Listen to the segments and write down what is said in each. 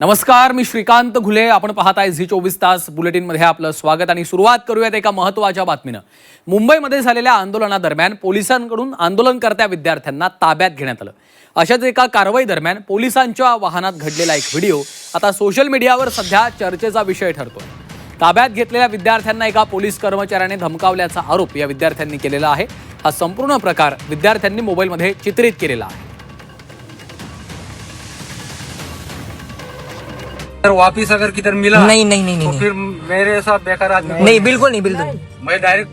नमस्कार, मी श्रीकांत घुले. आपण पाहताय झी 24 तास बुलेटिनमध्ये आपलं स्वागत आणि सुरुवात करूयात एका महत्त्वाच्या बातमीनं. मुंबईमध्ये झालेल्या आंदोलनादरम्यान पोलिसांकडून आंदोलनकर्त्या विद्यार्थ्यांना ताब्यात घेण्यात आलं. अशाच एका कारवाई दरम्यान पोलिसांच्या वाहनात घडलेला एक व्हिडिओ आता सोशल मीडियावर सध्या चर्चेचा विषय ठरतोय. ताब्यात घेतलेल्या विद्यार्थ्यांना एका पोलीस कर्मचाऱ्याने धमकावल्याचा आरोप या विद्यार्थ्यांनी केलेला आहे. हा संपूर्ण प्रकार विद्यार्थ्यांनी मोबाईलमध्ये चित्रित केलेला आहे. सर वापिस अगर किधर मिला नहीं तो फिर मेरे साथ बेकार आदमी नहीं बिल्कुल नहीं बिल्कुल मैं डायरेक्ट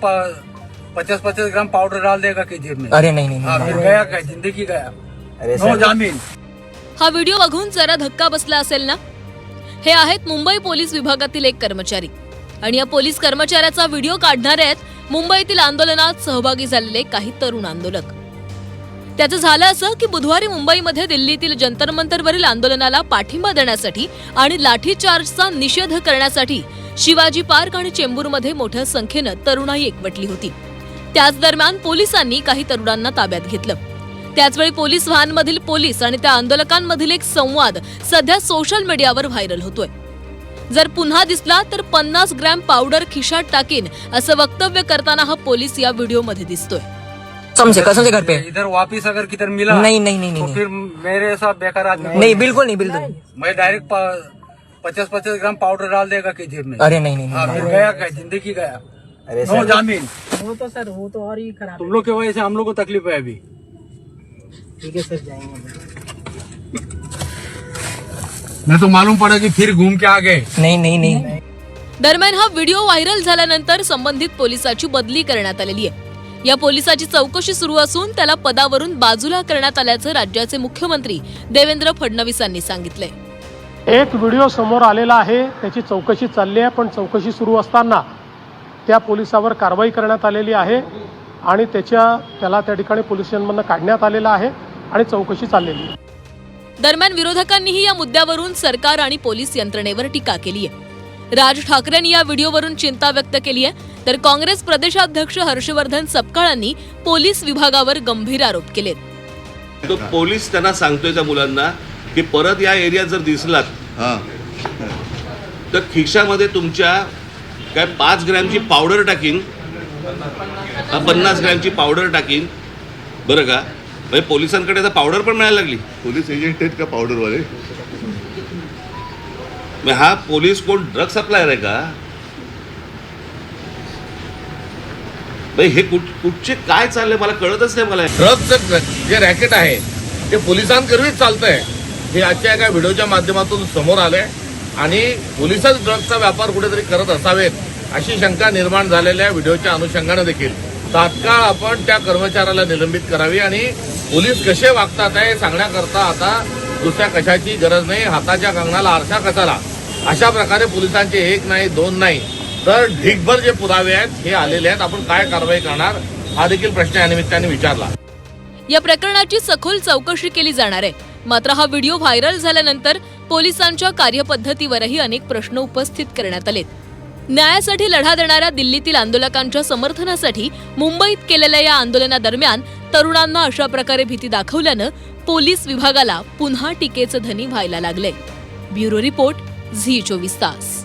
50-50 ग्राम पाउडर डाल देगा कि जेब में। अरे नहीं नहीं हाँ, फिर गया क्या जिंदगी गया। अरे नो जामीन। हा व्हिडिओ बघून जरा धक्का बसला असेल ना. हे आहेत मुंबई पोलीस विभागातील एक कर्मचारी आणि या पोलीस कर्मचाऱ्याचा व्हिडिओ काढणारे आहेत मुंबईतील आंदोलनात सहभागी झालेले काही तरुण आंदोलक. त्याचं झालं असं की बुधवारी मुंबईमध्ये दिल्लीतील जंतर मंतरवरील आंदोलनाला पाठिंबा देण्यासाठी आणि लाठीचार्जचा निषेध करण्यासाठी शिवाजी पार्क आणि चेंबूरमध्ये मोठ्या संख्येनं तरुणाई एकवटली होती. त्याच दरम्यान पोलिसांनी काही तरुणांना ताब्यात घेतलं. त्याचवेळी पोलीस व्हॅनमधील पोलीस आणि त्या आंदोलकांमधील एक संवाद सध्या सोशल मीडियावर व्हायरल होतोय. जर पुन्हा दिसला तर 50 ग्रॅम पावडर खिशात टाकीन असं वक्तव्य करताना हा पोलीस या व्हिडिओमध्ये दिसतोय. कसम से घर पे इधर वापिस अगर किधर मिला नहीं नहीं नहीं तो नहीं फिर मेरे साथ बेकार आदमी नहीं बिल्कुल नहीं बिल्कुल मैं डायरेक्ट 50-50 ग्राम पाउडर डाल देगा कि जेब में। अरे नहीं नहीं हाँ, फिर गया क्या जिंदगी गया। अरे नो जामीन। वो तो सर वो तो और ही खराब तुम लोग की वजह से हम लोग को तकलीफ है अभी। ठीक है सर जाएंगे। मैं तो मालूम पड़ा कि फिर घूम के आ गए। नहीं नहीं नहीं दरम्यान हा व्हिडिओ व्हायरल झाल्यानंतर संबंधित पोलिसाची बदली करण्यात आलेली आहे. या पोलिसाची चौकशी सुरू असून त्याला पदावरून बाजूला करण्यात आल्याचं राज्याचे मुख्यमंत्री देवेंद्र फडणवीसांनी सांगितलंय. एक व्हिडिओ समोर आलेला आहे, त्याची चौकशी चालली आहे. पण चौकशी सुरू असताना त्या पोलिसावर कारवाई करण्यात आलेली आहे आणि त्याला त्या ठिकाणी पोलीस स्टेशनमधून काढण्यात आलेलं आहे आणि चौकशी चाललेली आहे. दरम्यान विरोधकांनीही या मुद्द्यावरून सरकार आणि पोलीस यंत्रणेवर टीका केली आहे. राज ठाकरेंनी या व्हिडिओवरून चिंता व्यक्त केली आहे, तर काँग्रेस प्रदेशाध्यक्ष हर्षवर्धन सपकाळांनी पोलीस विभागावर गंभीर आरोप केलेत. तो पोलीस त्यांना सांगतोय त्या मुलांना की परत या एरियात जर दिसलात तर खिशामध्ये तुमच्या काय 5 ग्रॅमची पावडर टाकीन, 50 ग्रॅमची पावडर टाकीन, बरं का. म्हणजे पोलिसांकडे आता पावडर पण मिळायला लागली. पोलीस एजंट आहेत का पावडरवाले? हा पोलीस कोण ड्रग सप्लायर आहे का? हे कुठचे काय चाललंय मला कळतच नाही. मला ड्रगचं जे रॅकेट आहे ते पोलिसांकरवीच चालतंय हे आजच्या एका व्हिडिओच्या माध्यमातून समोर आलंय आणि पोलिसच ड्रगचा व्यापार कुठेतरी करत असावेत अशी शंका निर्माण झालेल्या व्हिडिओच्या अनुषंगाने देखील तात्काळ आपण त्या कर्मचाऱ्याला निलंबित करावी आणि पोलीस कसे वागतात हे सांगण्याकरता आता दुसऱ्या कशाची गरज नाही. हाताच्या कंगणाला आरसा कसाला अशा प्रकारे पोलिसांचे 1 नाही 2 नाही तर ढिगभर जे पुरावे आहेत हे आलेले आहेत. आपण काय कारवाई करणार हा देखील प्रश्न या निमित्ताने विचारला. या प्रकरणाची सखोल चौकशी केली जाणार आहे. मात्र हा व्हिडिओ व्हायरल झाल्यानंतर पोलिसांच्या कार्यपद्धतीवरही अनेक प्रश्न उपस्थित करण्यात आलेत. न्यायासाठी लढा देणाऱ्या दिल्लीतील आंदोलकांच्या समर्थनासाठी मुंबईत केलेल्या या आंदोलनादरम्यान तरुणांना अशा प्रकारे भीती दाखवल्यानं पोलीस विभागाला पुन्हा टीकेचं धनी व्हायला लागलंय. ब्युरो रिपोर्ट झी 24 तास.